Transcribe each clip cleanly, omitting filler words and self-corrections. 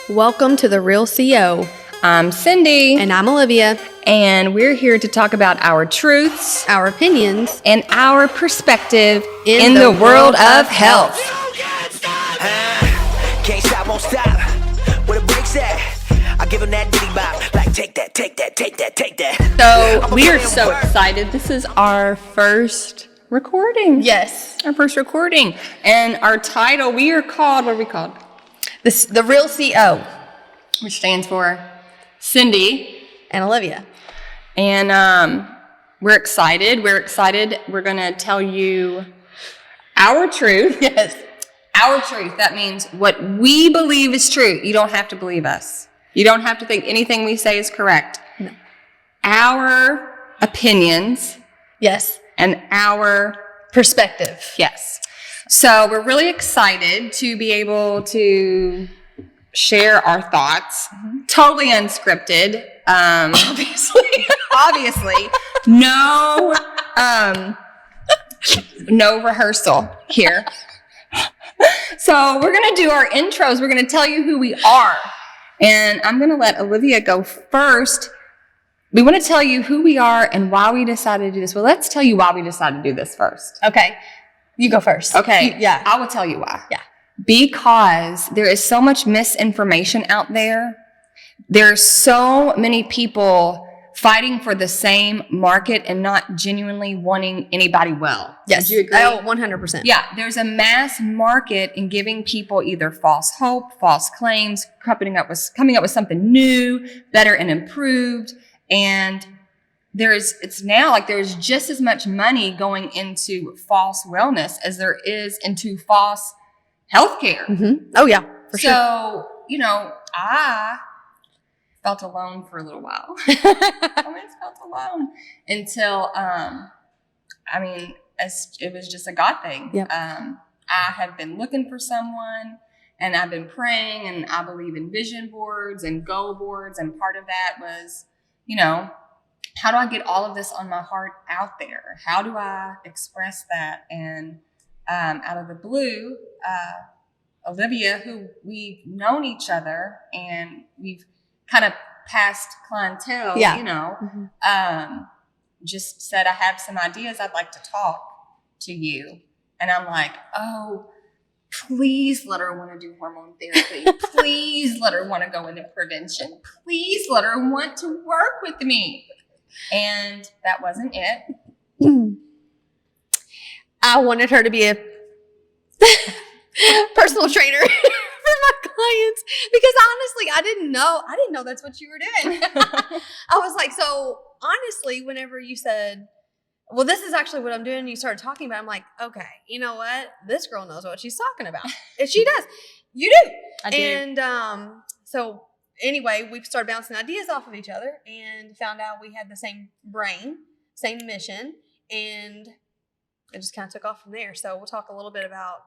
Welcome to The Real CO. I'm Cindy. And I'm Olivia. And we're here to talk about our truths, our opinions, and our perspective in the world of health. Can't stop, won't stop. Where the brakes at? I give them that ditty bop. Like, take that, take that, take that, take that. So we are so excited. This is our first recording. Yes. Our first recording. And our title, what are we called? The Real CO. Which stands for Cindy and Olivia. And we're excited. We're going to tell you our truth. Yes. Our truth. That means what we believe is true. You don't have to believe us. You don't have to think anything we say is correct. No. Our opinions. Yes. And our perspective. Yes. So we're really excited to be able to share our thoughts. Mm-hmm. Totally unscripted. Obviously. No rehearsal here. So we're going to do our intros. We're going to tell you who we are. And I'm going to let Olivia go first. We want to tell you who we are and why we decided to do this. Well, let's tell you why we decided to do this first. Okay. You go first. Okay. Yeah. I will tell you why. Yeah. Because there is so much misinformation out there. There are so many people fighting for the same market and not genuinely wanting anybody well. Yes. Do you agree? Oh, 100%. Yeah. There's a mass market in giving people either false hope, false claims, coming up with something new, better, and improved. And there's just as much money going into false wellness as there is into false healthcare. Mm-hmm. Oh, yeah. For sure. So, I felt alone for a little while. I always felt alone until, it was just a God thing. Yep. I have been looking for someone, and I've been praying, and I believe in vision boards and goal boards. And part of that was, how do I get all of this on my heart out there? How do I express that? And out of the blue, Olivia, who we've known each other and we've kind of passed clientele, Mm-hmm. Just said, I have some ideas I'd like to talk to you. And I'm like, oh, please let her want to do hormone therapy. Please let her want to go into prevention. Please let her want to work with me. And that wasn't it. I wanted her to be a personal trainer for my clients because honestly, I didn't know that's what you were doing. I was like, so honestly, whenever you said, well, this is actually what I'm doing, you started talking about it, I'm like, okay, you know what? This girl knows what she's talking about. And she does. You do. I do. And so anyway, we started bouncing ideas off of each other and found out we had the same brain, same mission, and it just kind of took off from there. So we'll talk a little bit about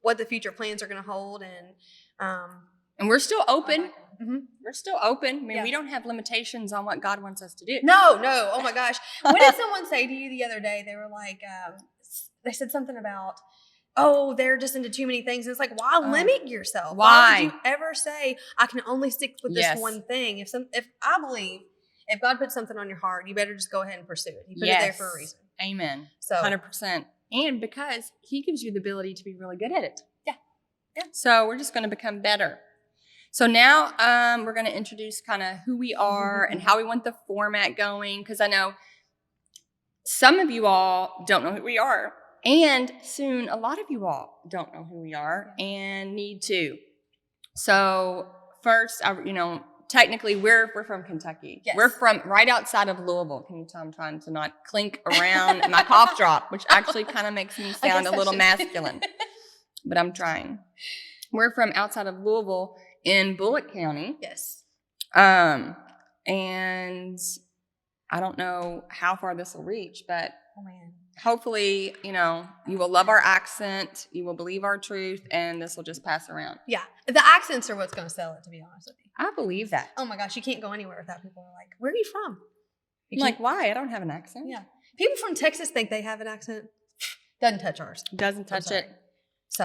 what the future plans are going to hold. And we're still open. Mm-hmm. We're still open. I mean, yeah. We don't have limitations on what God wants us to do. No. Oh my gosh. What did someone say to you the other day? They were like, they said something about, oh, they're just into too many things. And it's like, why limit yourself? Why would you ever say, I can only stick with this one thing? If I believe, if God puts something on your heart, you better just go ahead and pursue it. He put it there for a reason. Amen. So 100%. And because He gives you the ability to be really good at it. Yeah. So we're just going to become better. So now we're going to introduce kind of who we are and how we want the format going. Because I know some of you all don't know who we are. And soon a lot of you all don't know who we are and need to. So first, technically we're from Kentucky. Yes. We're from right outside of Louisville. Can you tell I'm trying to not clink around my cough drop, which actually kind of makes me sound a little masculine. But I'm trying. We're from outside of Louisville in Bullitt County. Yes. And I don't know how far this will reach, but hopefully, you will love our accent, you will believe our truth, and this will just pass around. Yeah. The accents are what's going to sell it, to be honest with you. I believe that. Oh my gosh, you can't go anywhere without people are like, where are you from? I'm like, why? I don't have an accent. Yeah. People from Texas think they have an accent. Doesn't touch ours. Doesn't touch it.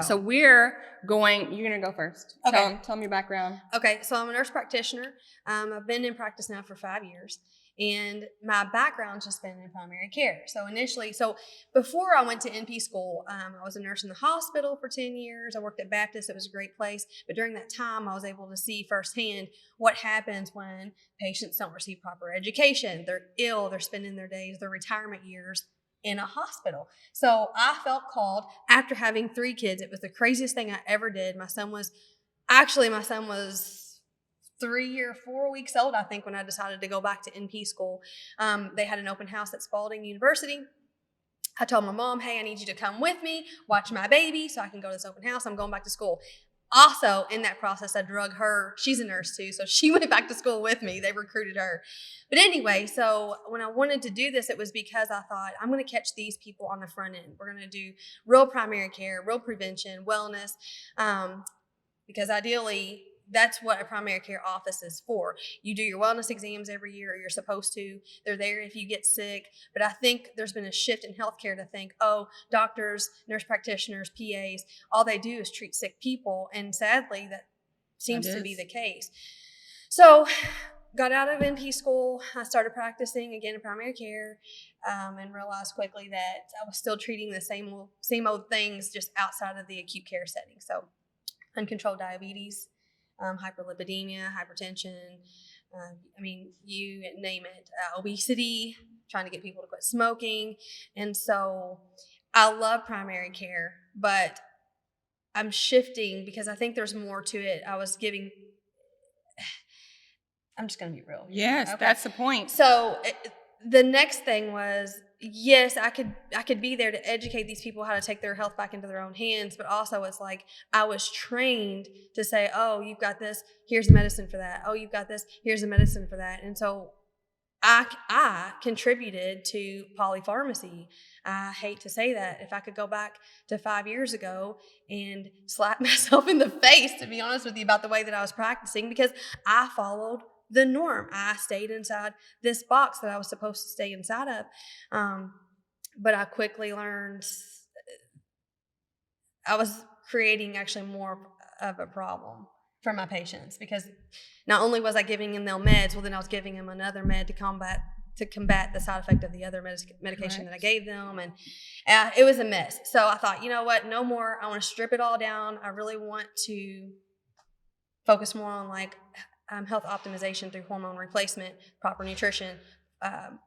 So we're going, you're going to go first. Okay. Tell them your background. Okay, so I'm a nurse practitioner. I've been in practice now for 5 years, and my background's just been in primary care. So before I went to NP school, I was a nurse in the hospital for 10 years. I worked at Baptist. It was a great place. But during that time, I was able to see firsthand what happens when patients don't receive proper education. They're ill. They're spending their days, their retirement years in a hospital. So I felt called after having 3 kids. It was the craziest thing I ever did. My son was 3 or 4 weeks old, I think, when I decided to go back to NP school. They had an open house at Spalding University. I told my mom, hey, I need you to come with me, watch my baby so I can go to this open house. I'm going back to school. Also, in that process, I drug her. She's a nurse too, so she went back to school with me. They recruited her. But anyway, so when I wanted to do this, it was because I thought, I'm going to catch these people on the front end. We're going to do real primary care, real prevention, wellness, because ideally, that's what a primary care office is for. You do your wellness exams every year, or you're supposed to. They're there if you get sick. But I think there's been a shift in healthcare to think, oh, doctors, nurse practitioners, PAs, all they do is treat sick people. And sadly, that seems to be the case. So got out of NP school. I started practicing again in primary care, and realized quickly that I was still treating the same old things, just outside of the acute care setting. So uncontrolled diabetes, hyperlipidemia, hypertension, you name it, obesity, trying to get people to quit smoking. And so I love primary care, but I'm shifting because I think there's more to it. I'm just going to be real. Yes, okay. That's the point. So the next thing was, yes, I could be there to educate these people how to take their health back into their own hands, but also it's like I was trained to say, oh, you've got this, here's the medicine for that. Oh, you've got this, here's the medicine for that. And so I contributed to Polypharmacy. I hate to say that. If I could go back to 5 years ago and slap myself in the face, to be honest with you, about the way that I was practicing, because I followed the norm. I stayed inside this box that I was supposed to stay inside of. But I quickly learned I was creating actually more of a problem for my patients, because not only was I giving them meds, well, then I was giving them another med to combat the side effect of the other medication that I gave them. And it was a mess. So I thought, you know what, no more. I want to strip it all down. I really want to focus more on health optimization through hormone replacement, proper nutrition,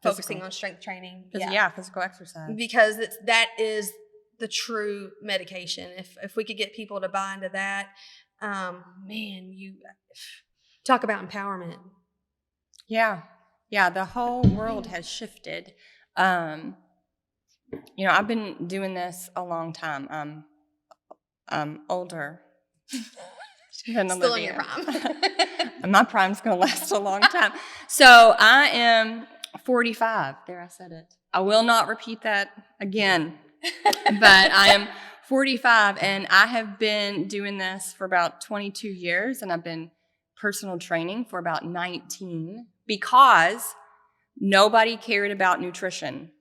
focusing on strength training. Physical exercise. Because that is the true medication. If we could get people to buy into that, you talk about empowerment. Yeah, the whole world has shifted. I've been doing this a long time. I'm older. Still in your prime. My prime's going to last a long time. So I am 45. There, I said it. I will not repeat that again. But I am 45, and I have been doing this for about 22 years, and I've been personal training for about 19, because nobody cared about nutrition.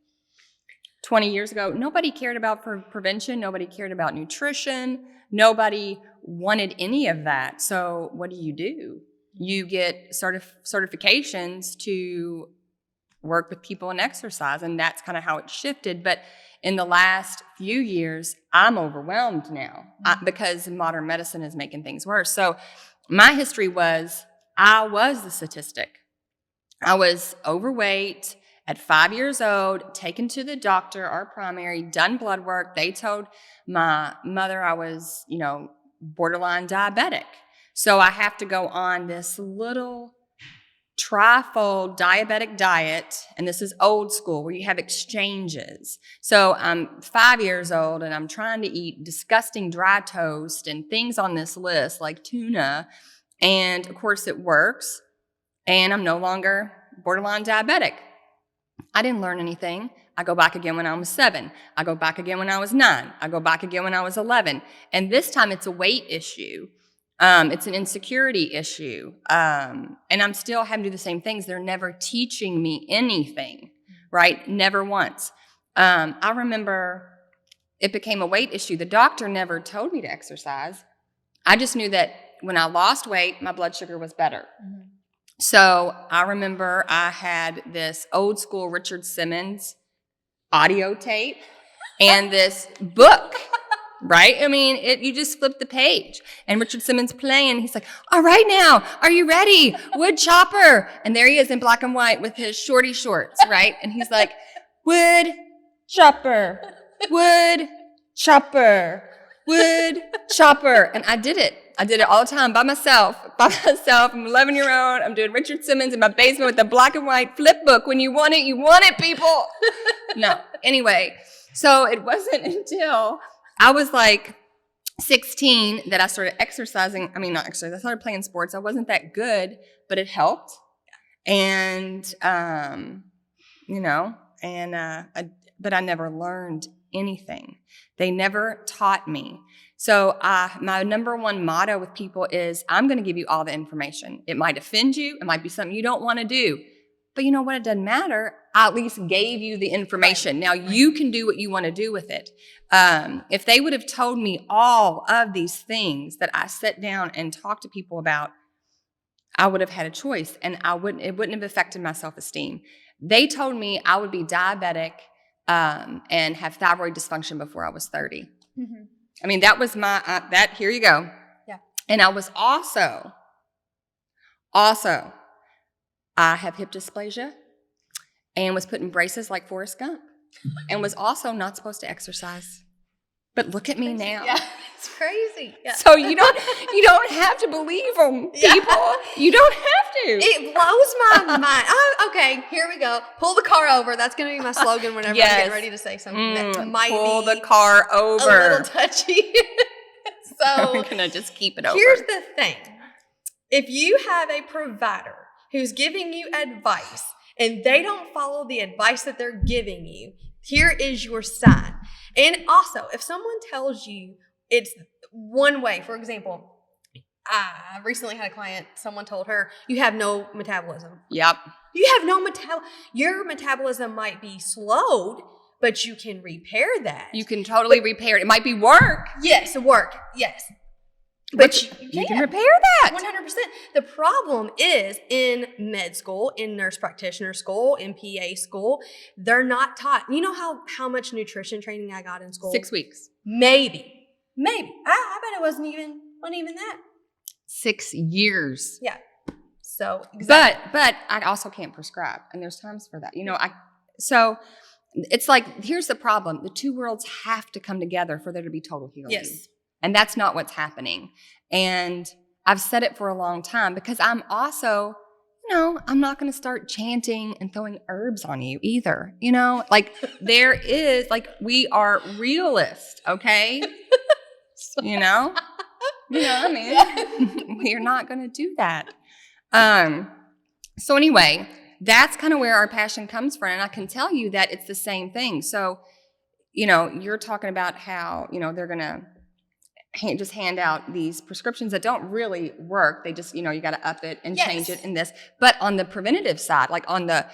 20 years ago, nobody cared about prevention. Nobody cared about nutrition. Nobody wanted any of that. So what do? You get certifications to work with people in exercise, and that's kind of how it shifted. But in the last few years, I'm overwhelmed now because modern medicine is making things worse. So my history was, I was the statistic. I was overweight at 5 years old, taken to the doctor, our primary, done blood work. They told my mother I was, borderline diabetic. So I have to go on this little trifold diabetic diet, and this is old school, where you have exchanges. So I'm 5 years old, and I'm trying to eat disgusting dry toast and things on this list like tuna, and of course it works, and I'm no longer borderline diabetic. I didn't learn anything. I go back again when I was 7. I go back again when I was 9. I go back again when I was 11. And this time it's a weight issue. It's an insecurity issue. And I'm still having to do the same things. They're never teaching me anything, right? Never once. I remember it became a weight issue. The doctor never told me to exercise. I just knew that when I lost weight, my blood sugar was better. Mm-hmm. So I remember I had this old school Richard Simmons audio tape and this book, right? I mean, you just flip the page and Richard Simmons playing. He's like, all right now, are you ready? Wood chopper. And there he is in black and white with his shorty shorts, right? And he's like, wood chopper, wood chopper, wood chopper. And I did it. I did it all the time by myself. I'm 11-year-old. I'm doing Richard Simmons in my basement with the black and white flip book. When you want it, people. No. Anyway, so it wasn't until I was like 16 that I started exercising. I mean, not exercising. I started playing sports. I wasn't that good, but it helped. And, but I never learned anything. They never taught me. So my number one motto with people is, I'm going to give you all the information. It might offend you. It might be something you don't want to do. But you know what? It doesn't matter. I at least gave you the information. Right. Now you can do what you want to do with it. If they would have told me all of these things that I sat down and talked to people about, I would have had a choice, and it wouldn't have affected my self-esteem. They told me I would be diabetic and have thyroid dysfunction before I was 30. Mm-hmm. I mean, that was here you go. Yeah. And I was also, I have hip dysplasia and was put in braces like Forrest Gump and was also not supposed to exercise. But look at me now. Yeah, it's crazy. Yeah. So you don't have to believe them, people. Yeah. You don't have to. It blows my mind. Oh, okay, here we go. Pull the car over. That's going to be my slogan whenever I'm getting ready to say something that might pull the car over. A little touchy. So we're going to just keep it over. Here's the thing. If you have a provider who's giving you advice and they don't follow the advice that they're giving you, here is your sign. And also, if someone tells you it's one way, for example, I recently had a client, someone told her, you have no metabolism. Yep. You have no your metabolism might be slowed, but you can repair that. You can totally repair it. It might be work. Yes, work. Yes. But you can repair that. 100%. The problem is in med school, in nurse practitioner school, in PA school, they're not taught. You know how much nutrition training I got in school? 6 weeks. Maybe. I bet it wasn't even that. 6 years. Yeah. So exactly. But I also can't prescribe, and there's times for that. So it's like, here's the problem. The two worlds have to come together for there to be total healing. Yes. And that's not what's happening. And I've said it for a long time because I'm also, I'm not going to start chanting and throwing herbs on you either. There is, we are realists, okay? We are not going to do that. So anyway, that's kind of where our passion comes from. And I can tell you that it's the same thing. So, you're talking about how, they're going to just hand out these prescriptions that don't really work. They just, you got to up it and change it in this. But on the preventative side, like on the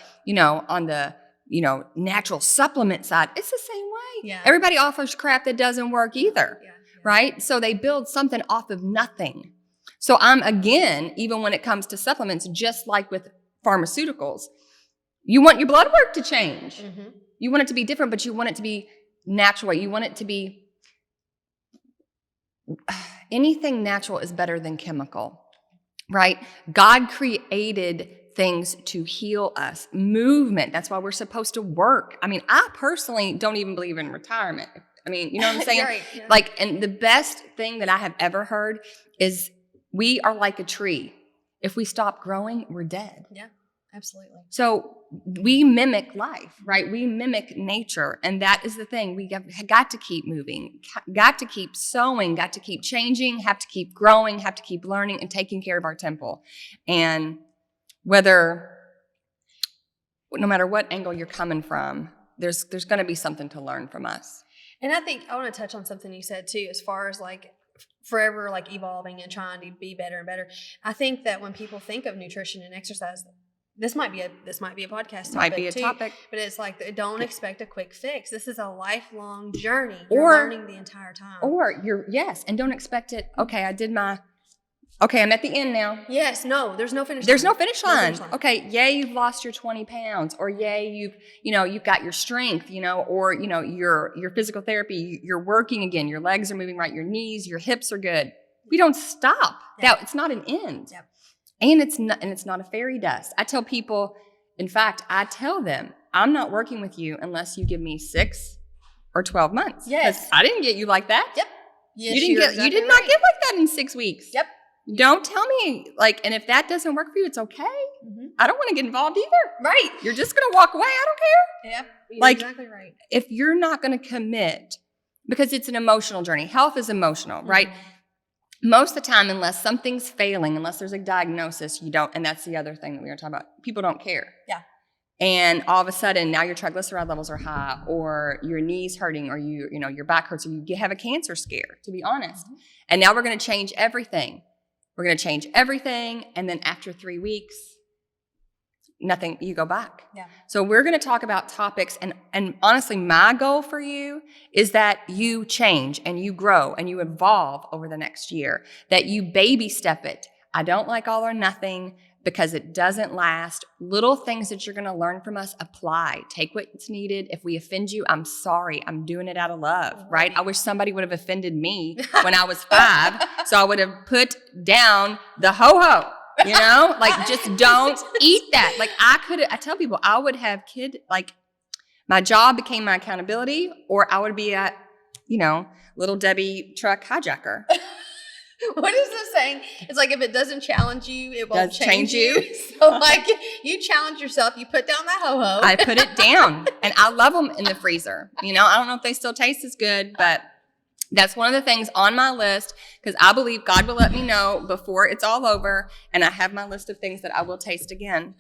natural supplement side, it's the same way. Yeah. Everybody offers crap that doesn't work either, right? So they build something off of nothing. So I'm, again, even when it comes to supplements, just like with pharmaceuticals, you want your blood work to change. Mm-hmm. You want it to be different, but you want it to be natural. You want it to be anything natural is better than chemical, right? God created things to heal us. Movement, that's why we're supposed to work. I mean, I personally don't even believe in retirement. I mean, you know what I'm saying? Right, yeah. And the best thing that I have ever heard is we are like a tree. If we stop growing, we're dead. Yeah, absolutely. So we mimic life, right? We mimic nature. And that is the thing. We got to keep moving, got to keep sowing, got to keep changing, have to keep growing, have to keep learning and taking care of our temple. And no matter what angle you're coming from, there's going to be something to learn from us. And I think I want to touch on something you said too, as far as forever evolving and trying to be better and better. I think that when people think of nutrition and exercise, This might be a podcast topic. Might be a too, topic. But it's like, don't expect a quick fix. This is a lifelong journey. Or- You're learning the entire time. Or and don't expect it. Okay, I'm at the end now. Yes, no, there's no finish line. There's no finish line. No finish line. Okay, yay, you've lost your 20 pounds, or yay, you've got your strength, or your physical therapy, you're working again, your legs are moving right, your knees, your hips are good. We don't stop. Yep. It's not an end. Yep. And it's not a fairy dust. I tell people, in fact, I tell them, I'm not working with you unless you give me 6 or 12 months. Yes. 'Cause I didn't get you like that. Yep. Yes, you exactly did not right. get like that in 6 weeks. Yep. Don't tell me, and if that doesn't work for you, it's okay. Mm-hmm. I don't want to get involved either. Right. You're just going to walk away. I don't care. Yep. You're Like- exactly right. If you're not going to commit, because it's an emotional journey. Health is emotional, right? Most of the time, unless something's failing, unless there's a diagnosis, you don't, and that's the other thing that we were talking about. People don't care. Yeah. And all of a sudden, now your triglyceride levels are high, or your knee's hurting, or your back hurts, or you have a cancer scare, to be honest. Mm-hmm. And now we're going to change everything. We're going to change everything, and then after 3 weeks, nothing, you go back. Yeah. So we're going to talk about topics, and honestly, my goal for you is that you change and you grow and you evolve over the next year, that you baby step it. I don't like all or nothing because it doesn't last. Little things that you're going to learn from us, apply. Take what's needed. If we offend you, I'm sorry. I'm doing it out of love, right? I wish somebody would have offended me when I was 5, so I would have put down the ho-ho. Just don't eat that. I tell people I would have my job became my accountability, or I would be a, little Debbie truck hijacker. What is this saying? It's like, if it doesn't challenge you, it won't Does change change you. you. So you challenge yourself, you put down that ho-ho. I put it down, and I love them in the freezer. I don't know if they still taste as good, but that's one of the things on my list, because I believe God will let me know before it's all over, and I have my list of things that I will taste again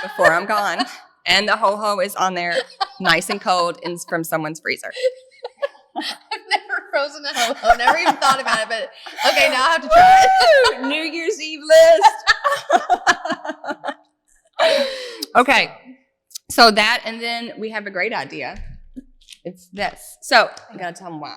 before I'm gone. And the ho-ho is on there, nice and cold, from someone's freezer. I've never frozen a ho-ho, never even thought about it, but okay, now I have to try it. New Year's Eve list. Okay, so that, and then we have a great idea. It's this. So I gotta tell them why.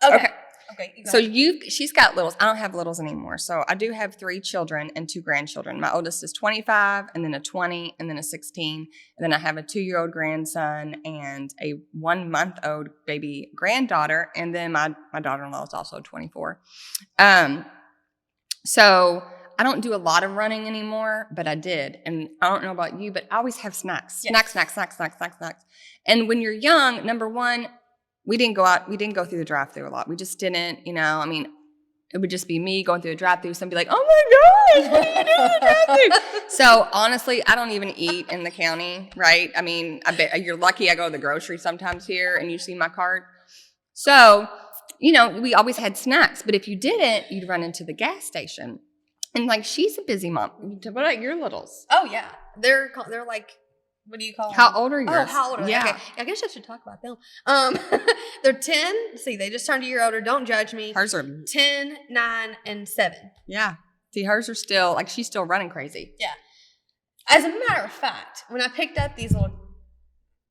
Okay. Okay. So she's got littles. I don't have littles anymore. So I do have 3 children and 2 grandchildren. My oldest is 25, and then a 20, and then a 16. And then I have a 2-year-old grandson and a 1-month-old baby granddaughter. And then my daughter-in-law is also 24. So I don't do a lot of running anymore, but I did. And I don't know about you, but I always have snacks. Yes. Snacks. And when you're young, number one, we didn't go through the drive-thru a lot. We just didn't, it would just be me going through the drive-thru. Somebody like, oh my gosh, what are you doing in the drive-thru? So honestly, I don't even eat in the county, right? I mean, I bet you're lucky I go to the grocery sometimes here and you see my cart. So, we always had snacks, but if you didn't, you'd run into the gas station. And she's a busy mom. What about your littles? Oh yeah, they're like, what do you call them? How old are yours? Oh, how old are they? Yeah. Okay. I guess I should talk about them. They're 10. See, they just turned a year older. Don't judge me. Hers are 10, 9, and 7. Yeah. See, hers are still she's still running crazy. Yeah. As a matter of fact, when I picked up these little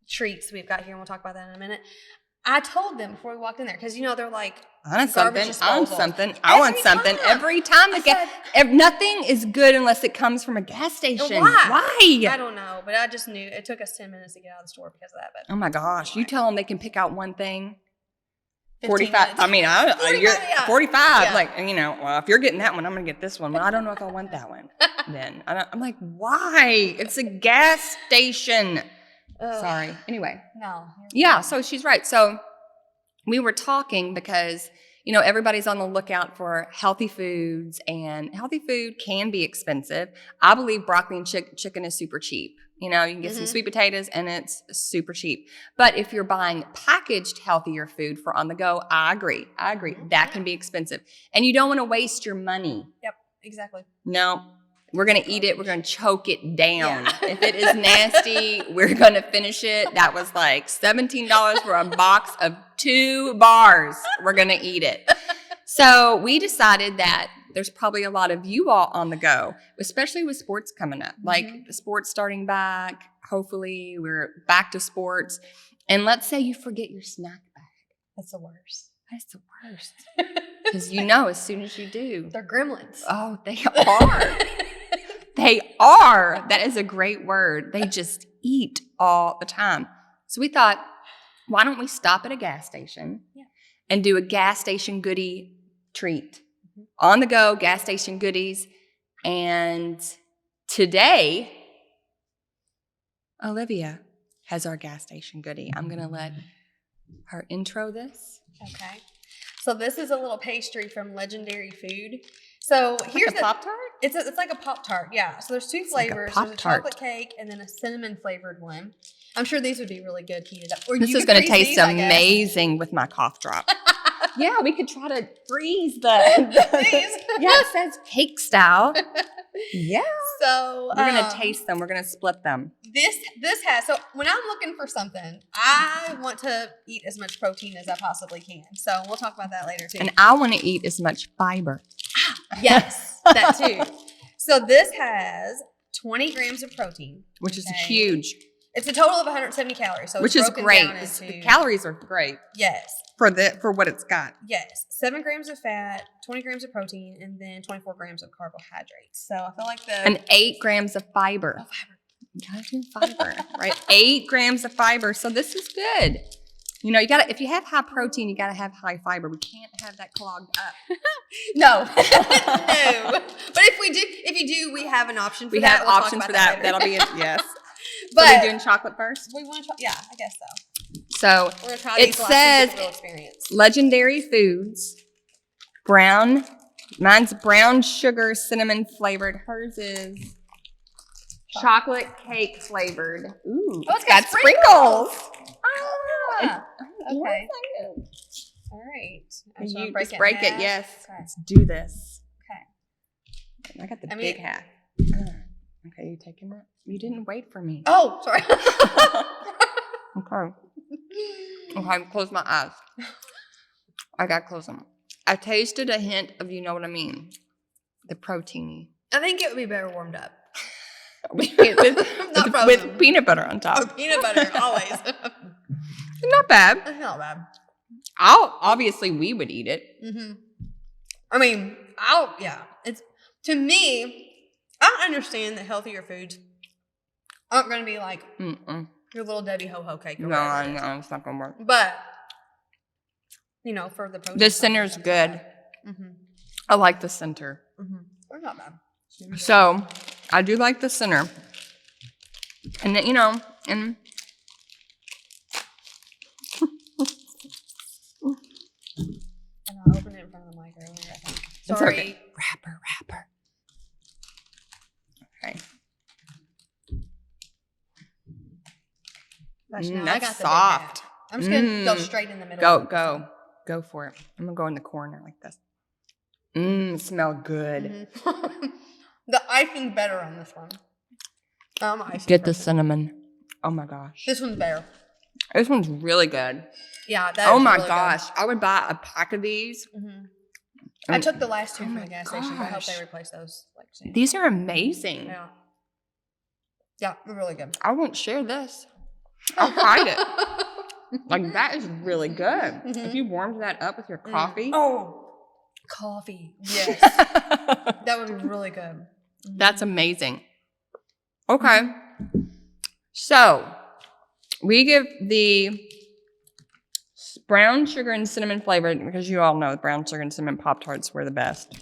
treats we've got here, and we'll talk about that in a minute, I told them before we walked in there, because they're like, I want something. disposal. I want something every time. Nothing is good unless it comes from a gas station. Why? I don't know, but I just knew it took us 10 minutes to get out of the store because of that. But Oh my gosh! You tell them they can pick out one thing. 15 45. minutes. I mean, 45, you're yeah. 45. Yeah. Well, if you're getting that one, I'm gonna get this one. Well, I don't know if I want that one. Then I'm like, why? It's a gas station. Sorry. Anyway. No. Yeah. So she's right. So we were talking because, everybody's on the lookout for healthy foods, and healthy food can be expensive. I believe broccoli and chicken is super cheap. You can get some sweet potatoes and it's super cheap. But if you're buying packaged healthier food for on the go, I agree. That can be expensive. And you don't want to waste your money. Yep, exactly. No. We're going to eat it. We're going to choke it down. Yeah. If it is nasty, we're going to finish it. That was like $17 for a box of 2 bars. We're going to eat it. So we decided that there's probably a lot of you all on the go, especially with sports coming up. Like sports starting back. Hopefully we're back to sports. And let's say you forget your snack bag. That's the worst. That's the worst. Because as soon as you do. They're gremlins. Oh, they are. They are. That is a great word. They just eat all the time. So we thought, why don't we stop at a gas station and do a gas station goodie treat? On the go, gas station goodies. And today, Olivia has our gas station goodie. I'm going to let her intro this. Okay. So this is a little pastry from Legendary Food. So here's a Pop-Tart? It's like a Pop-Tart, yeah. So there's two flavors. There's a chocolate cake and then a cinnamon flavored one. I'm sure these would be really good heated up. Or this is going to taste amazing with my cough drop. Yeah, we could try to freeze the yeah, it says cake style. Yeah. So we're going to taste them. We're going to split them. This has, so when I'm looking for something, I want to eat as much protein as I possibly can. So we'll talk about that later too. And I want to eat as much fiber. Yes, that too. So this has 20 grams of protein. Which is huge. It's a total of 170 calories. So which is great. The calories are great. Yes. For what it's got. Yes. 7 grams of fat, 20 grams of protein, and then 24 grams of carbohydrates. So I feel like and 8 grams of fiber. Oh, fiber. Gotta do fiber, right? 8 grams of fiber. So this is good. You gotta, if you have high protein, you gotta have high fiber. We can't have that clogged up. No. No. But if you do, we have an option for that. We have options for that. That'll be it. Yes. But are we doing chocolate first? We want to try, yeah, I guess so. So we're gonna try it says Legendary Foods, mine's brown sugar cinnamon flavored. Hers is chocolate cake flavored. Ooh, it's got sprinkles. Ah, okay. All right. You just break it. Yes. Okay. Let's do this. Okay. I got the big hat. Okay, you taking that? You didn't wait for me. Oh, sorry. Okay, close my eyes. I got to close them. I tasted a hint of, you know what I mean, the proteiny. I think it would be better warmed up. with peanut butter on top. Oh, peanut butter, always. Not bad. It's not bad. Obviously, we would eat it. Mm-hmm. I mean, it's, to me, I understand that healthier foods aren't going to be like your little Debbie Ho-Ho cake. No, it's not going to work. But, for the protein. The center's good. Mm-hmm. I like the center. Mm-hmm. It's not bad. So, I do like the center. And then, and... And I'll open it in front of the mic earlier, I think. Sorry. Okay. Wrapper. Okay. That's soft. I'm just going to go straight in the middle. Go for it. I'm going to go in the corner like this. It smells good. Mm-hmm. The icing's better on this one. Get the cinnamon. Oh my gosh. This one's better. This one's really good. Yeah. Oh my gosh. Good. I would buy a pack of these. Mm-hmm. I took the last 2 from the gas station, but I hope they replace those soon. These are amazing. Yeah. Yeah, they're really good. I won't share this. I'll hide it. Like, that is really good. Mm-hmm. If you warmed that up with your coffee. Oh, coffee. Yes. That would be really good. Mm-hmm. That's amazing. Okay. So, we give the brown sugar and cinnamon flavored, because you all know brown sugar and cinnamon Pop-Tarts were the best.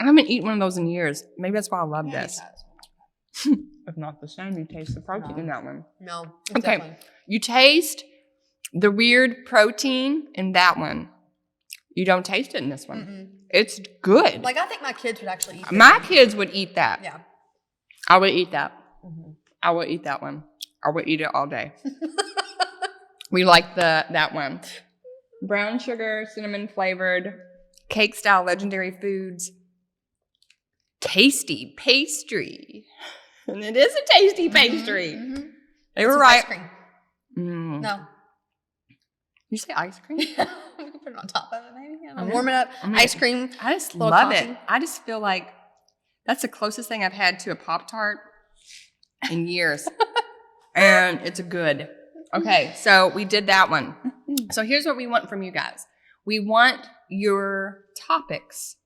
I haven't eaten one of those in years. Maybe that's why I love this. If not the same, you taste the protein in that one. No. Okay. Definitely. You taste the weird protein in that one. You don't taste it in this one. Mm-mm. It's good. Like, I think my kids would actually eat My kids would eat that. Yeah. I would eat that. Mm-hmm. I would eat that one. I would eat it all day. We like that one. Brown sugar, cinnamon flavored, cake style Legendary Foods. Tasty pastry. And it is a tasty pastry. Mm-hmm. They were right. Ice cream. No. You say ice cream? We can put it on top of it, maybe. Warm it up. Ice cream. I just little love coffee. it. I just feel like that's the closest thing I've had to a Pop-Tart in years. And it's good. Okay, so we did that one. So here's what we want from you guys. We want your topics.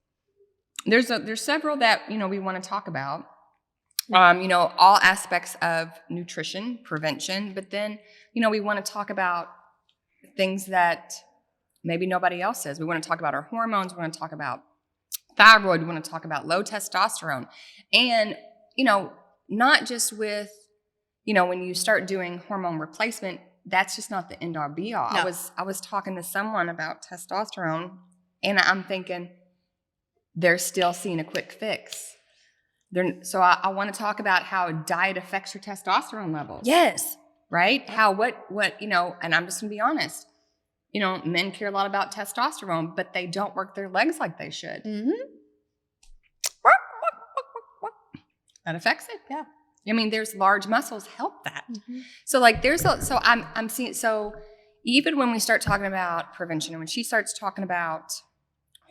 There's several that, we want to talk about. All aspects of nutrition, prevention, but then, we want to talk about things that maybe nobody else says. We want to talk about our hormones. We want to talk about thyroid. We want to talk about low testosterone. And, not just with, when you start doing hormone replacement, that's just not the end all be all. No. I was talking to someone about testosterone, and I'm thinking they're still seeing a quick fix. So I want to talk about how diet affects your testosterone levels. Yes. Right? How, what, and I'm just going to be honest. Men care a lot about testosterone, but they don't work their legs like they should. Mm-hmm. That affects it. Yeah. I mean, there's large muscles help that. Mm-hmm. So I'm seeing, so even when we start talking about prevention and when she starts talking about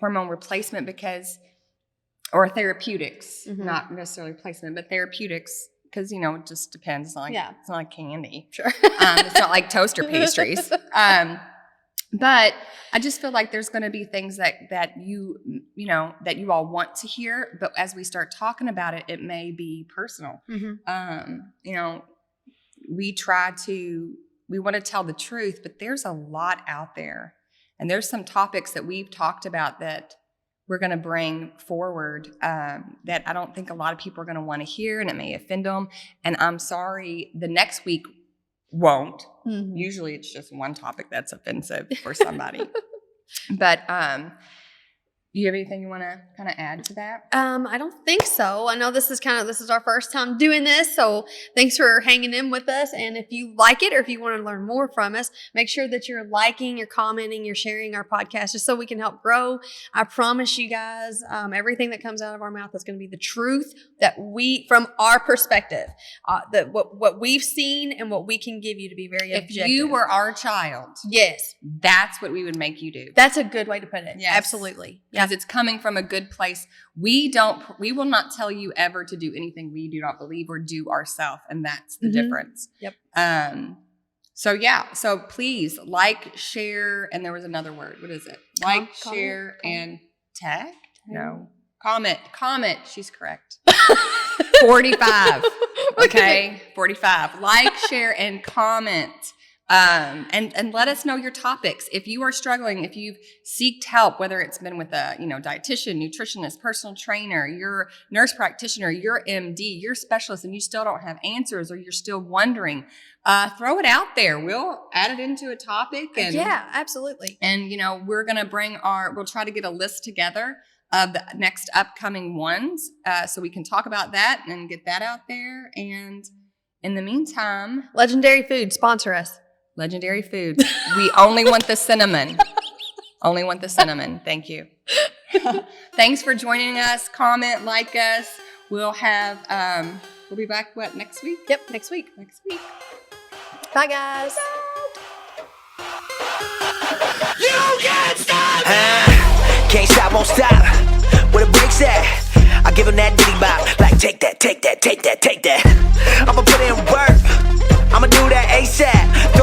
hormone replacement or therapeutics, not necessarily replacement, but therapeutics, because, it just depends. It's not like candy. Sure. It's not like toaster pastries. But I just feel like there's going to be things that you all want to hear. But as we start talking about it, it may be personal. Mm-hmm. We want to tell the truth, but there's a lot out there. And there's some topics that we've talked about that we're going to bring forward that I don't think a lot of people are going to want to hear, and it may offend them. And I'm sorry, the next week won't. Mm-hmm. Usually it's just one topic that's offensive for somebody. But do you have anything you want to kind of add to that? I don't think so. I know this is our first time doing this, so thanks for hanging in with us. And if you like it or if you want to learn more from us, make sure that you're liking, you're commenting, you're sharing our podcast just so we can help grow. I promise you guys, everything that comes out of our mouth is going to be the truth that from our perspective, what we've seen and what we can give you to be very objective. If you were our child, yes, that's what we would make you do. That's a good way to put it. Yes. Absolutely. Because it's coming from a good place. We will not tell you ever to do anything we do not believe or do ourselves. And that's the difference. Yep. So please like, share, and there was another word. What is it? Like, share, and tag? No. Comment. She's correct. 45. Okay. 45. Like, share, and comment. And let us know your topics. If you are struggling, if you've seeked help, whether it's been with a, dietitian, nutritionist, personal trainer, your nurse practitioner, your MD, your specialist, and you still don't have answers or you're still wondering, throw it out there. We'll add it into a topic. And, yeah, absolutely. And, we're going to we'll try to get a list together of the next upcoming ones, so we can talk about that and get that out there. And in the meantime, Legendary Food, sponsor us. Legendary Foods. We only want the cinnamon. Only want the cinnamon. Thank you. Thanks for joining us. Comment, like us. We'll be back, next week? Yep, next week. Bye, guys. You can't stop me. Can't stop, won't stop. Where the brakes at? I give them that ditty bop. Like, take that, take that, take that, take that. I'ma put in work. I'ma do that ASAP.